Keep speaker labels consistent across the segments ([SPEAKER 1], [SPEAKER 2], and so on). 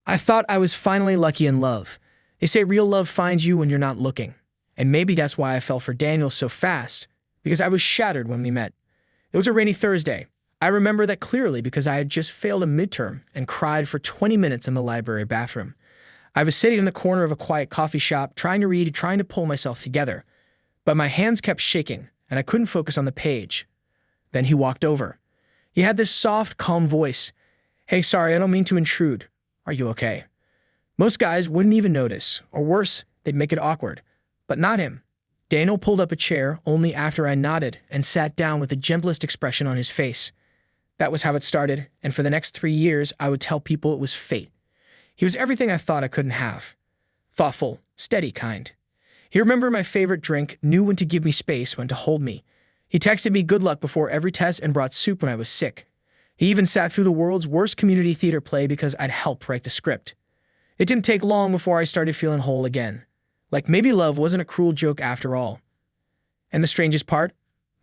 [SPEAKER 1] I thought I was finally lucky in love. They say real love finds you when you're not looking. And maybe that's why I fell for Daniel so fast, because I was shattered when we met. It was a rainy Thursday. I remember that clearly because I had just failed a midterm and cried for 20 minutes in the library bathroom. I was sitting in the corner of a quiet coffee shop, trying to read, trying to pull myself together. But my hands kept shaking, and I couldn't focus on the page. Then he walked over. He had this soft, calm voice. "Hey, sorry, I don't mean to intrude. Are you okay?" Most guys wouldn't even notice, or worse, they'd make it awkward. But not him. Daniel pulled up a chair only after I nodded and sat down with the gentlest expression on his face. That was how it started, and for the next 3 years, I would tell people it was fate. He was everything I thought I couldn't have. Thoughtful, steady kind. He remembered my favorite drink, knew when to give me space, when to hold me. He texted me good luck before every test and brought soup when I was sick. He even sat through the world's worst community theater play because I'd helped write the script. It didn't take long before I started feeling whole again. Like maybe love wasn't a cruel joke after all. And the strangest part?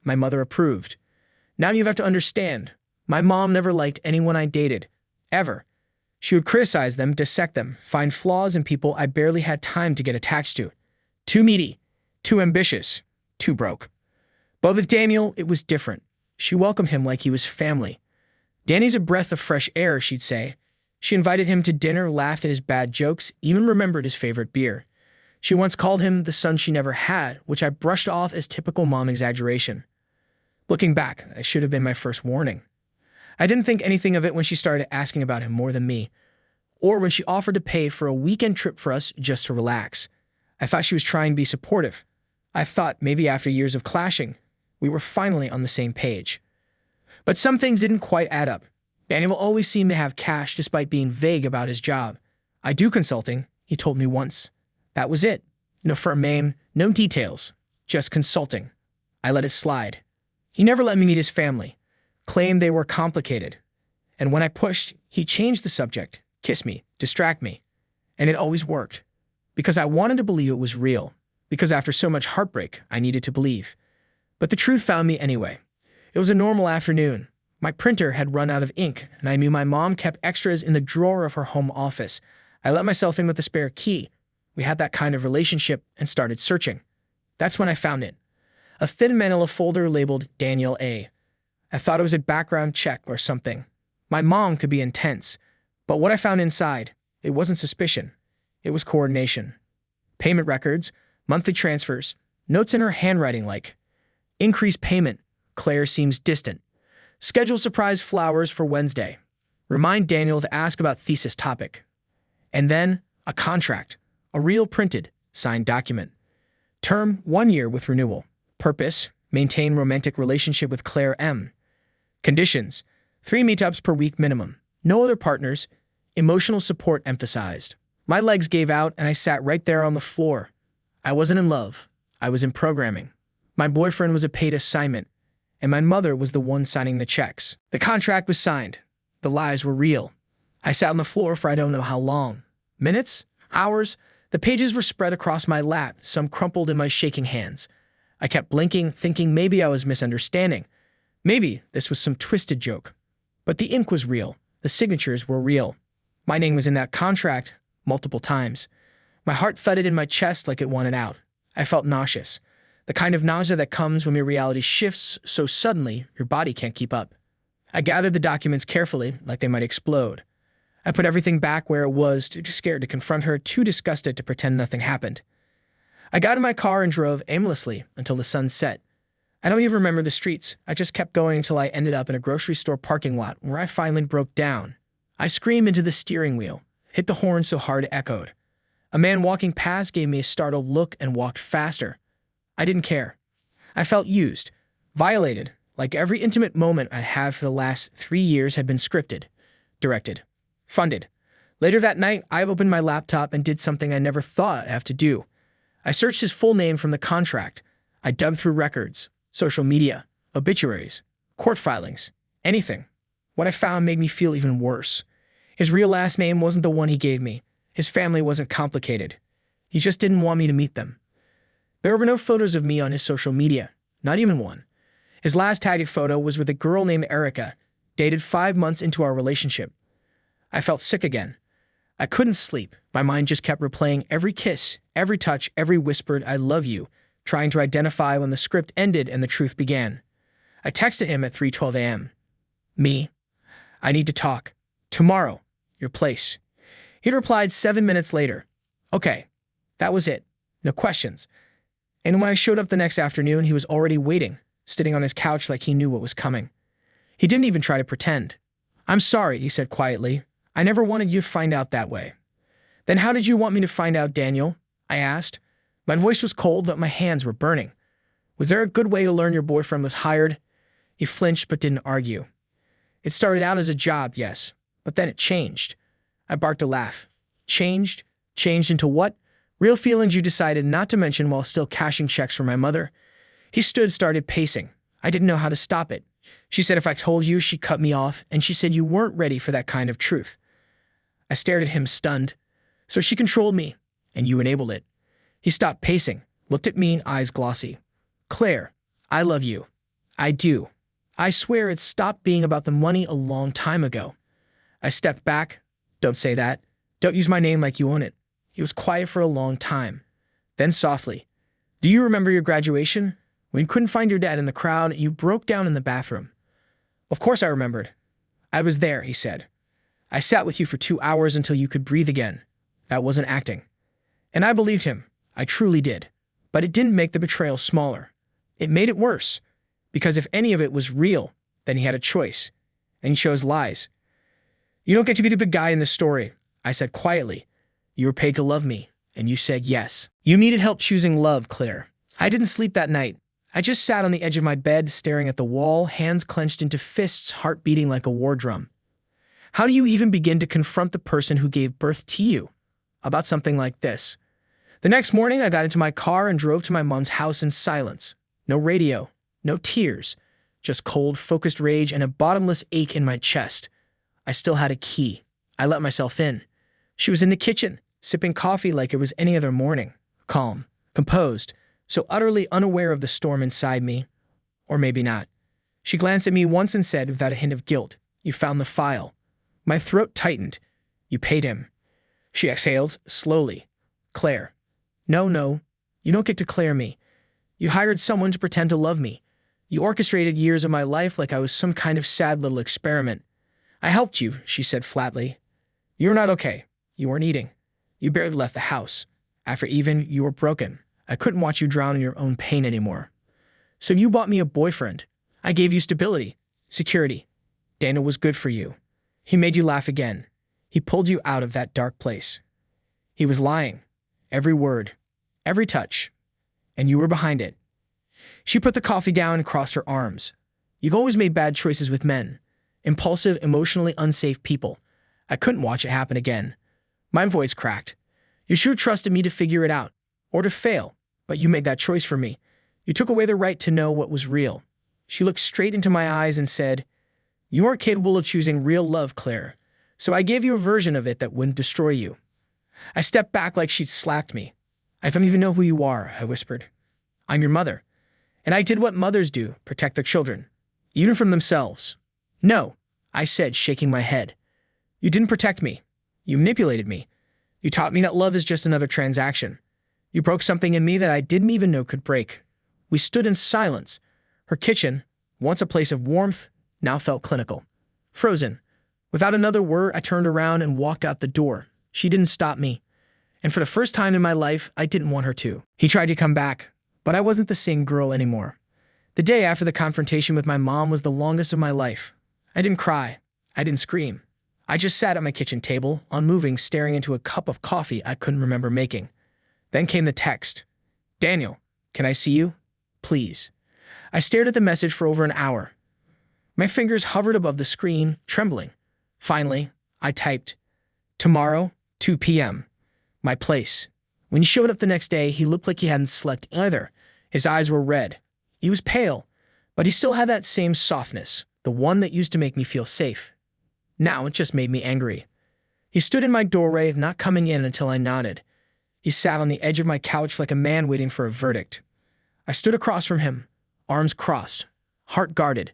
[SPEAKER 1] My mother approved. Now you have to understand, my mom never liked anyone I dated. Ever. She would criticize them, dissect them, find flaws in people I barely had time to get attached to. Too needy, too ambitious, too broke. But with Daniel, it was different. She welcomed him like he was family. "Danny's a breath of fresh air," she'd say. She invited him to dinner, laughed at his bad jokes, even remembered his favorite beer. She once called him the son she never had, which I brushed off as typical mom exaggeration. Looking back, that should have been my first warning. I didn't think anything of it when she started asking about him more than me, or when she offered to pay for a weekend trip for us just to relax. I thought she was trying to be supportive. I thought maybe after years of clashing, we were finally on the same page. But some things didn't quite add up. Daniel always seemed to have cash despite being vague about his job. "I do consulting," he told me once. That was it. No firm name, no details, just consulting. I let it slide. He never let me meet his family, claimed they were complicated. And when I pushed, he changed the subject, kiss me, distract me. And it always worked. Because I wanted to believe it was real. Because after so much heartbreak, I needed to believe. But the truth found me anyway. It was a normal afternoon. My printer had run out of ink, and I knew my mom kept extras in the drawer of her home office. I let myself in with a spare key. We had that kind of relationship and started searching. That's when I found it. A thin manila folder labeled Daniel A. I thought it was a background check or something. My mom could be intense, but what I found inside, it wasn't suspicion. It was coordination. Payment records, monthly transfers, notes in her handwriting like, "Increased payment, Claire seems distant. Schedule surprise flowers for Wednesday. Remind Daniel to ask about thesis topic." And then a contract, a real printed, signed document. Term, 1 year with renewal. Purpose, maintain romantic relationship with Claire M. Conditions, 3 meetups per week minimum. No other partners. Emotional support emphasized. My legs gave out and I sat right there on the floor. I wasn't in love. I was in programming. My boyfriend was a paid assignment, and my mother was the one signing the checks. The contract was signed. The lies were real. I sat on the floor for I don't know how long. Minutes? Hours? The pages were spread across my lap, some crumpled in my shaking hands. I kept blinking, thinking maybe I was misunderstanding. Maybe this was some twisted joke. But the ink was real. The signatures were real. My name was in that contract multiple times. My heart thudded in my chest like it wanted out. I felt nauseous. The kind of nausea that comes when your reality shifts so suddenly your body can't keep up. I gathered the documents carefully, like they might explode. I put everything back where it was, too scared to confront her, too disgusted to pretend nothing happened. I got in my car and drove aimlessly until the sun set. I don't even remember the streets. I just kept going until I ended up in a grocery store parking lot where I finally broke down. I screamed into the steering wheel, hit the horn so hard it echoed. A man walking past gave me a startled look and walked faster. I didn't care. I felt used, violated, like every intimate moment I'd had for the last 3 years had been scripted, directed, funded. Later that night, I opened my laptop and did something I never thought I'd have to do. I searched his full name from the contract. I dug through records, social media, obituaries, court filings, anything. What I found made me feel even worse. His real last name wasn't the one he gave me. His family wasn't complicated. He just didn't want me to meet them. There were no photos of me on his social media, not even one. His last tagged photo was with a girl named Erica, dated 5 months into our relationship. I felt sick again. I couldn't sleep. My mind just kept replaying every kiss, every touch, every whispered, I love you, trying to identify when the script ended and the truth began. I texted him at 3:12 a.m. Me, I need to talk. Tomorrow, your place. He replied 7 minutes later. Okay, that was it. No questions. And when I showed up the next afternoon, he was already waiting, sitting on his couch like he knew what was coming. He didn't even try to pretend. I'm sorry, he said quietly. I never wanted you to find out that way. Then how did you want me to find out, Daniel? I asked. My voice was cold, but my hands were burning. Was there a good way to learn your boyfriend was hired? He flinched but didn't argue. It started out as a job, yes, but then it changed. I barked a laugh. Changed? Changed into what? Real feelings you decided not to mention while still cashing checks for my mother? He started pacing. I didn't know how to stop it. She said if I told you, she'd cut me off, and she said you weren't ready for that kind of truth. I stared at him stunned. So she controlled me, and you enabled it. He stopped pacing, looked at me, eyes glossy. Claire, I love you. I do. I swear it stopped being about the money a long time ago. I stepped back. Don't say that. Don't use my name like you own it. He was quiet for a long time. Then softly, do you remember your graduation? When you couldn't find your dad in the crowd, you broke down in the bathroom. Of course I remembered. I was there, he said. I sat with you for 2 hours until you could breathe again. That wasn't acting. And I believed him. I truly did. But it didn't make the betrayal smaller. It made it worse. Because if any of it was real, then he had a choice. And he chose lies. You don't get to be the big guy in this story, I said quietly. You were paid to love me, and you said yes. You needed help choosing love, Claire. I didn't sleep that night. I just sat on the edge of my bed, staring at the wall, hands clenched into fists, heart beating like a war drum. How do you even begin to confront the person who gave birth to you about something like this? The next morning, I got into my car and drove to my mom's house in silence. No radio, no tears, just cold, focused rage and a bottomless ache in my chest. I still had a key. I let myself in. She was in the kitchen, sipping coffee like it was any other morning. Calm, composed, so utterly unaware of the storm inside me. Or maybe not. She glanced at me once and said, without a hint of guilt, you found the file. My throat tightened. You paid him. She exhaled, slowly. Claire. No, you don't get to Claire me. You hired someone to pretend to love me. You orchestrated years of my life like I was some kind of sad little experiment. I helped you, she said flatly. You were not okay. You weren't eating. You barely left the house. After even, you were broken. I couldn't watch you drown in your own pain anymore. So you bought me a boyfriend. I gave you stability, security. Daniel was good for you. He made you laugh again. He pulled you out of that dark place. He was lying. Every word. Every touch. And you were behind it. She put the coffee down and crossed her arms. You've always made bad choices with men. Impulsive, emotionally unsafe people. I couldn't watch it happen again. My voice cracked. You should have trusted me to figure it out. Or to fail. But you made that choice for me. You took away the right to know what was real. She looked straight into my eyes and said, you aren't capable of choosing real love, Claire. So I gave you a version of it that wouldn't destroy you. I stepped back like she'd slapped me. I don't even know who you are, I whispered. I'm your mother. And I did what mothers do, protect their children. Even from themselves. No, I said, shaking my head. You didn't protect me. You manipulated me. You taught me that love is just another transaction. You broke something in me that I didn't even know could break. We stood in silence. Her kitchen, once a place of warmth, now felt clinical. Frozen. Without another word, I turned around and walked out the door. She didn't stop me. And for the first time in my life, I didn't want her to. He tried to come back, but I wasn't the same girl anymore. The day after the confrontation with my mom was the longest of my life. I didn't cry. I didn't scream. I just sat at my kitchen table, unmoving, staring into a cup of coffee I couldn't remember making. Then came the text. Daniel, can I see you? Please. I stared at the message for over an hour. My fingers hovered above the screen, trembling. Finally, I typed, tomorrow, 2 p.m. My place. When he showed up the next day, he looked like he hadn't slept either. His eyes were red. He was pale, but he still had that same softness, the one that used to make me feel safe. Now it just made me angry. He stood in my doorway, not coming in until I nodded. He sat on the edge of my couch like a man waiting for a verdict. I stood across from him, arms crossed, heart guarded.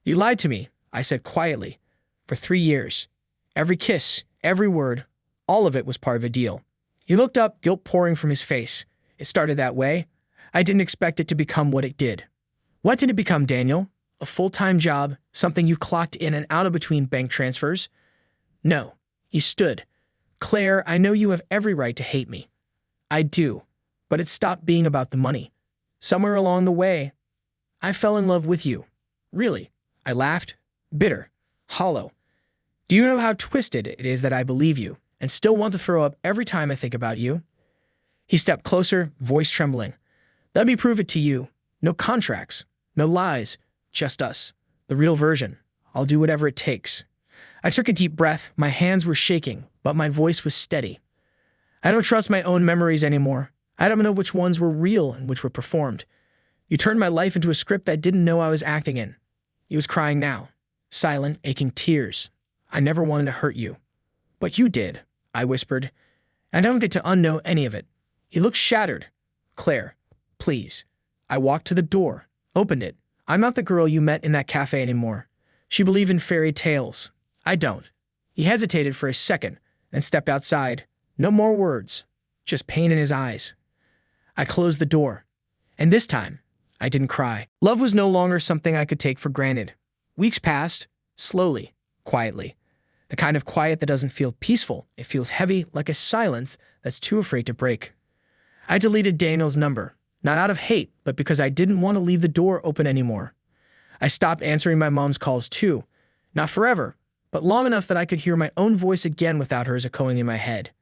[SPEAKER 1] You lied to me, I said quietly, for 3 years. Every kiss, every word, All of it was part of a deal. He looked up, guilt pouring from his face. It started that way. I didn't expect it to become what it did. What did it become, Daniel? A full-time job, something you clocked in and out of between bank transfers? No. He stood. Claire, I know you have every right to hate me. I do. But it stopped being about the money. Somewhere along the way, I fell in love with you. Really. I laughed. Bitter. Hollow. Do you know how twisted it is that I believe you and still want to throw up every time I think about you? He stepped closer, voice trembling. Let me prove it to you. No contracts. No lies. Just us. The real version. I'll do whatever it takes. I took a deep breath. My hands were shaking, but my voice was steady. I don't trust my own memories anymore. I don't know which ones were real and which were performed. You turned my life into a script I didn't know I was acting in. He was crying now. Silent, aching tears. I never wanted to hurt you. But you did, I whispered. I don't get to unknow any of it. He looked shattered. Claire, please. I walked to the door, opened it. I'm not the girl you met in that cafe anymore. She believed in fairy tales. I don't. He hesitated for a second, then stepped outside. No more words, just pain in his eyes. I closed the door. And this time, I didn't cry. Love was no longer something I could take for granted. Weeks passed, slowly, quietly. The kind of quiet that doesn't feel peaceful. It feels heavy, like a silence that's too afraid to break. I deleted Daniel's number, not out of hate, but because I didn't want to leave the door open anymore. I stopped answering my mom's calls too. Not forever, but long enough that I could hear my own voice again without hers echoing in my head.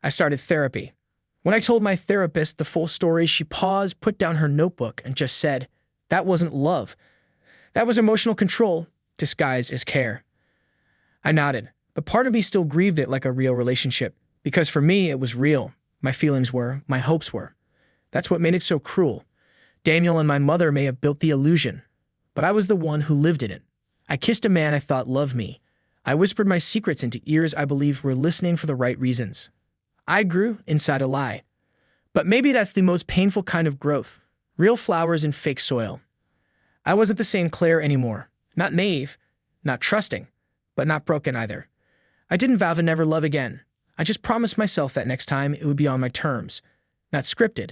[SPEAKER 1] I started therapy. When I told my therapist the full story, she paused, put down her notebook, and just said, that wasn't love. That was emotional control, disguised as care. I nodded, but part of me still grieved it like a real relationship, because for me it was real. My feelings were, my hopes were. That's what made it so cruel. Daniel and my mother may have built the illusion, but I was the one who lived in it. I kissed a man I thought loved me. I whispered my secrets into ears I believed were listening for the right reasons. I grew inside a lie. But maybe that's the most painful kind of growth. Real flowers in fake soil. I wasn't the same Claire anymore. Not naive, not trusting, but not broken either. I didn't vow to never love again. I just promised myself that next time it would be on my terms. Not scripted,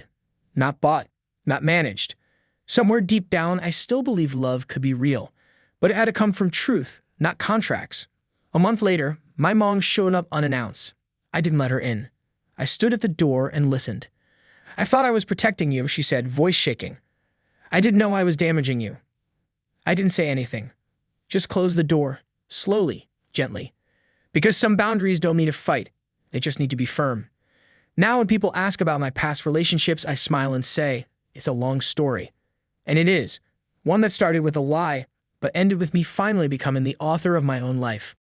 [SPEAKER 1] not bought, not managed. Somewhere deep down, I still believed love could be real, but it had to come from truth, not contracts. A month later, my mom showed up unannounced. I didn't let her in. I stood at the door and listened. I thought I was protecting you, she said, voice shaking. I didn't know I was damaging you. I didn't say anything. Just closed the door, slowly, gently. Because some boundaries don't need a fight. They just need to be firm. Now when people ask about my past relationships, I smile and say, it's a long story. And it is. One that started with a lie, but ended with me finally becoming the author of my own life.